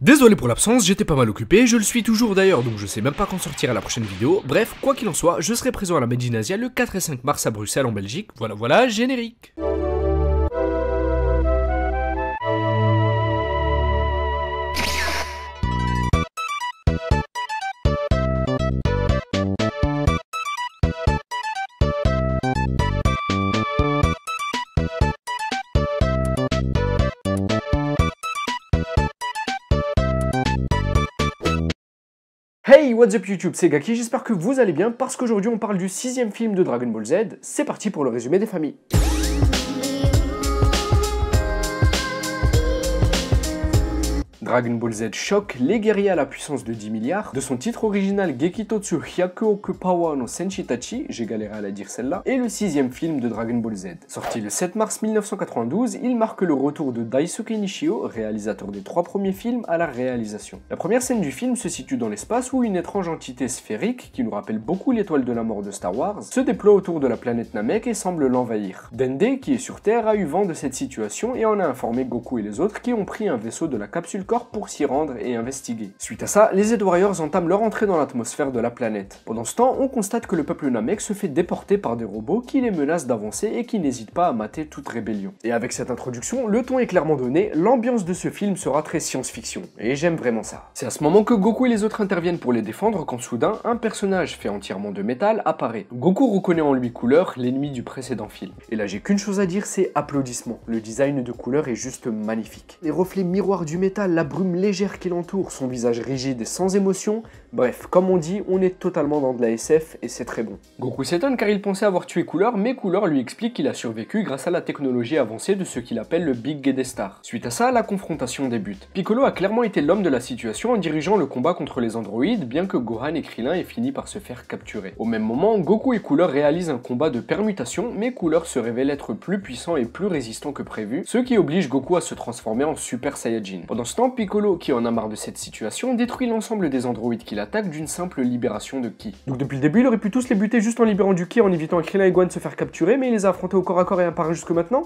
Désolé pour l'absence, j'étais pas mal occupé, je le suis toujours d'ailleurs, donc je sais même pas quand sortira la prochaine vidéo. Bref, quoi qu'il en soit, je serai présent à la Made in Asia le 4 et 5 mars à Bruxelles en Belgique. Voilà, générique. Hey, what's up YouTube, c'est Gaki, j'espère que vous allez bien parce qu'aujourd'hui on parle du 6ème film de Dragon Ball Z. C'est parti pour le résumé des familles. Dragon Ball Z choque les guerriers à la puissance de 10 milliards, de son titre original Gekitotsu Hyakuoku Power no Senshitachi, j'ai galéré à la dire celle-là, et le 6ème film de Dragon Ball Z. Sorti le 7 mars 1992, il marque le retour de Daisuke Nishio, réalisateur des 3 premiers films, à la réalisation. La première scène du film se situe dans l'espace où une étrange entité sphérique, qui nous rappelle beaucoup l'étoile de la mort de Star Wars, se déploie autour de la planète Namek et semble l'envahir. Dende, qui est sur Terre, a eu vent de cette situation et en a informé Goku et les autres qui ont pris un vaisseau de la capsule Corp pour s'y rendre et investiguer. Suite à ça, les Z Warriors entament leur entrée dans l'atmosphère de la planète. Pendant ce temps, on constate que le peuple Namek se fait déporter par des robots qui les menacent d'avancer et qui n'hésitent pas à mater toute rébellion. Et avec cette introduction, le ton est clairement donné, l'ambiance de ce film sera très science-fiction. Et j'aime vraiment ça. C'est à ce moment que Goku et les autres interviennent pour les défendre quand soudain, un personnage fait entièrement de métal apparaît. Goku reconnaît en lui Cooler, l'ennemi du précédent film. Et là j'ai qu'une chose à dire, c'est applaudissements. Le design de Cooler est juste magnifique. Les reflets miroirs du métal, la brume légère qui l'entoure, son visage rigide et sans émotion, bref, comme on dit, on est totalement dans de la SF et c'est très bon. Goku s'étonne car il pensait avoir tué Cooler, mais Cooler lui explique qu'il a survécu grâce à la technologie avancée de ce qu'il appelle le Big Gede Star. Suite à ça, la confrontation débute. Piccolo a clairement été l'homme de la situation en dirigeant le combat contre les androïdes, bien que Gohan et Krillin aient fini par se faire capturer. Au même moment, Goku et Cooler réalisent un combat de permutation, mais Cooler se révèle être plus puissant et plus résistant que prévu, ce qui oblige Goku à se transformer en Super Saiyajin. Pendant ce temps, Piccolo, qui en a marre de cette situation, détruit l'ensemble des androïdes qui l'attaquent d'une simple libération de Ki. Donc depuis le début, il aurait pu tous les buter juste en libérant du Ki en évitant à Krillin et Gohan de se faire capturer, mais il les a affrontés au corps à corps et un par un jusque maintenant.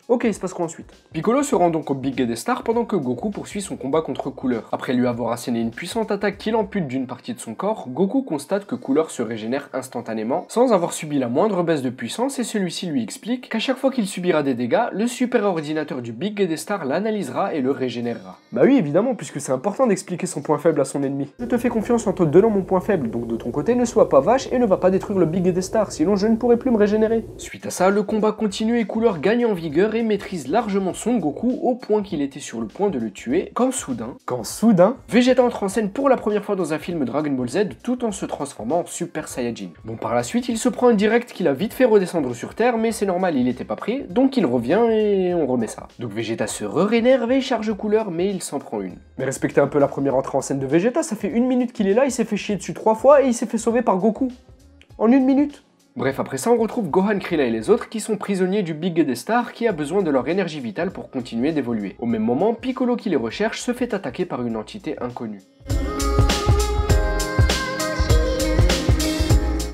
Ok, il se passe quoi ensuite? Piccolo se rend donc au Big Gede Star pendant que Goku poursuit son combat contre Cooler. Après lui avoir asséné une puissante attaque qui l'ampute d'une partie de son corps, Goku constate que Cooler se régénère instantanément, sans avoir subi la moindre baisse de puissance, et celui-ci lui explique qu'à chaque fois qu'il subira des dégâts, le super ordinateur du Big Gede Star l'analysera et le régénérera. Bah oui, évidemment, puisque c'est important d'expliquer son point faible à son ennemi. Je te fais confiance en te donnant mon point faible, donc de ton côté ne sois pas vache et ne va pas détruire le Big Gede Star, sinon je ne pourrai plus me régénérer. Suite à ça, le combat continue et Cooler gagne en vigueur et maîtrise largement son Goku au point qu'il était sur le point de le tuer, quand soudain, Vegeta entre en scène pour la première fois dans un film Dragon Ball Z tout en se transformant en Super Saiyajin. Bon, par la suite, il se prend un direct qu'il a vite fait redescendre sur Terre, mais c'est normal, il était pas prêt, donc il revient et on remet ça. Donc Vegeta se réénerve et charge Cooler, mais il s'en prend une. Mais respectez un peu la première entrée en scène de Vegeta, ça fait 1 minute qu'il est là, il s'est fait chier dessus 3 fois et il s'est fait sauver par Goku. En 1 minute. Bref, après ça, on retrouve Gohan, Krillin et les autres qui sont prisonniers du Big Gede Star qui a besoin de leur énergie vitale pour continuer d'évoluer. Au même moment, Piccolo qui les recherche se fait attaquer par une entité inconnue.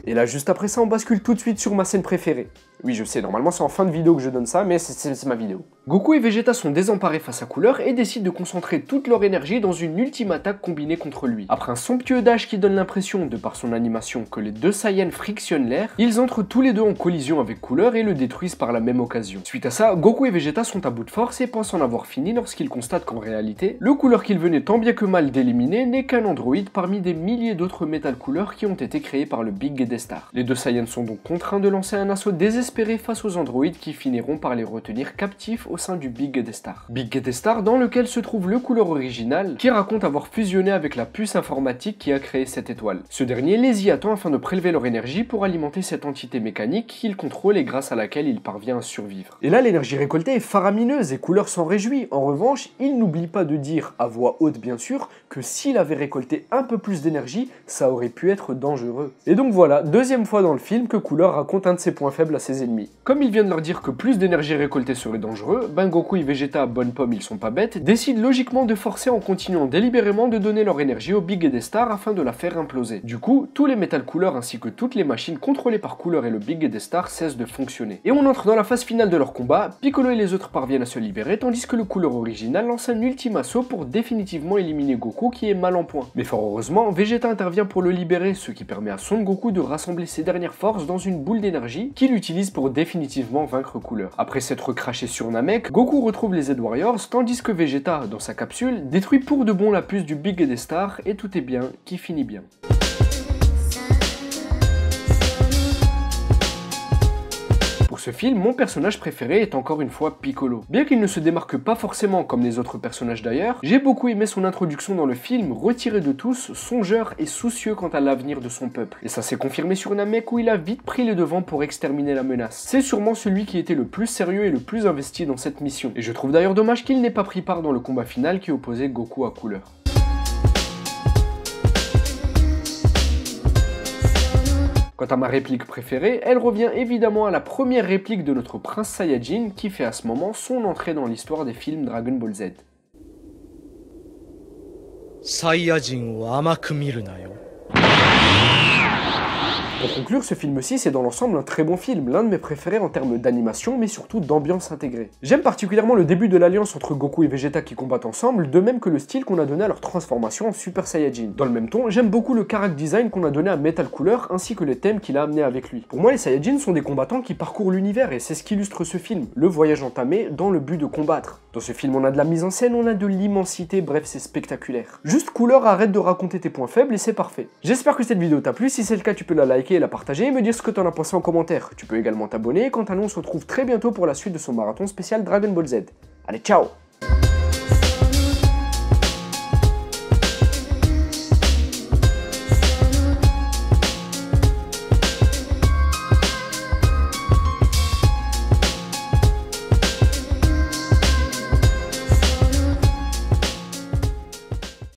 Et là, juste après ça, on bascule tout de suite sur ma scène préférée. Oui, je sais, normalement c'est en fin de vidéo que je donne ça, mais c'est ma vidéo. Goku et Vegeta sont désemparés face à Cooler et décident de concentrer toute leur énergie dans une ultime attaque combinée contre lui. Après un somptueux dash qui donne l'impression, de par son animation, que les deux Saiyans frictionnent l'air, ils entrent tous les deux en collision avec Cooler et le détruisent par la même occasion. Suite à ça, Goku et Vegeta sont à bout de force et pensent en avoir fini lorsqu'ils constatent qu'en réalité, le Cooler qu'ils venaient tant bien que mal d'éliminer n'est qu'un androïde parmi des milliers d'autres Metal Cooler qui ont été créés par le Big Gede Star. Les deux Saiyans sont donc contraints de lancer un assaut désespéré face aux androïdes qui finiront par les retenir captifs au sein du Big Gede Star. Big Gede Star dans lequel se trouve le Cooler original qui raconte avoir fusionné avec la puce informatique qui a créé cette étoile. Ce dernier les y attend afin de prélever leur énergie pour alimenter cette entité mécanique qu'il contrôle et grâce à laquelle il parvient à survivre. Et là l'énergie récoltée est faramineuse et Cooler s'en réjouit. En revanche, il n'oublie pas de dire, à voix haute bien sûr, que s'il avait récolté un peu plus d'énergie, ça aurait pu être dangereux. Et donc voilà, deuxième fois dans le film que Cooler raconte un de ses points faibles à ses ennemis. Comme il vient de leur dire que plus d'énergie récoltée serait dangereux, feu, Goku et Vegeta, bonne pomme, ils sont pas bêtes, décident logiquement de forcer en continuant délibérément de donner leur énergie au Big et des Stars afin de la faire imploser. Du coup, tous les Metal Coolers ainsi que toutes les machines contrôlées par Cooler et le Big et des Stars cessent de fonctionner. Et on entre dans la phase finale de leur combat, Piccolo et les autres parviennent à se libérer tandis que le Cooler original lance un ultime assaut pour définitivement éliminer Goku qui est mal en point. Mais fort heureusement, Vegeta intervient pour le libérer, ce qui permet à Son Goku de rassembler ses dernières forces dans une boule d'énergie qu'il utilise pour définitivement vaincre Cooler. Après s'être craché sur Namek, Goku retrouve les Z-Warriors tandis que Vegeta, dans sa capsule, détruit pour de bon la puce du Big et des Stars et tout est bien qui finit bien. Pour ce film, mon personnage préféré est encore une fois Piccolo. Bien qu'il ne se démarque pas forcément comme les autres personnages d'ailleurs, j'ai beaucoup aimé son introduction dans le film, retiré de tous, songeur et soucieux quant à l'avenir de son peuple. Et ça s'est confirmé sur Namek où il a vite pris les devants pour exterminer la menace. C'est sûrement celui qui était le plus sérieux et le plus investi dans cette mission. Et je trouve d'ailleurs dommage qu'il n'ait pas pris part dans le combat final qui opposait Goku à Cooler. Quant à ma réplique préférée, elle revient évidemment à la première réplique de notre prince Saiyajin qui fait à ce moment son entrée dans l'histoire des films Dragon Ball Z. Saiyajin wo amaku miru na yo. Pour conclure, ce film-ci, c'est dans l'ensemble un très bon film, l'un de mes préférés en termes d'animation, mais surtout d'ambiance intégrée. J'aime particulièrement le début de l'alliance entre Goku et Vegeta qui combattent ensemble, de même que le style qu'on a donné à leur transformation en Super Saiyajin. Dans le même ton, j'aime beaucoup le character design qu'on a donné à Metal Cooler, ainsi que les thèmes qu'il a amené avec lui. Pour moi, les Saiyajins sont des combattants qui parcourent l'univers, et c'est ce qu'illustre ce film, le voyage entamé dans le but de combattre. Dans ce film, on a de la mise en scène, on a de l'immensité, bref, c'est spectaculaire. Juste Cooler, arrête de raconter tes points faibles et c'est parfait. J'espère que cette vidéo t'a plu, si c'est le cas, tu peux la liker et la partager et me dire ce que t'en as pensé en commentaire. Tu peux également t'abonner, quant à nous on se retrouve très bientôt pour la suite de son marathon spécial Dragon Ball Z. Allez, ciao!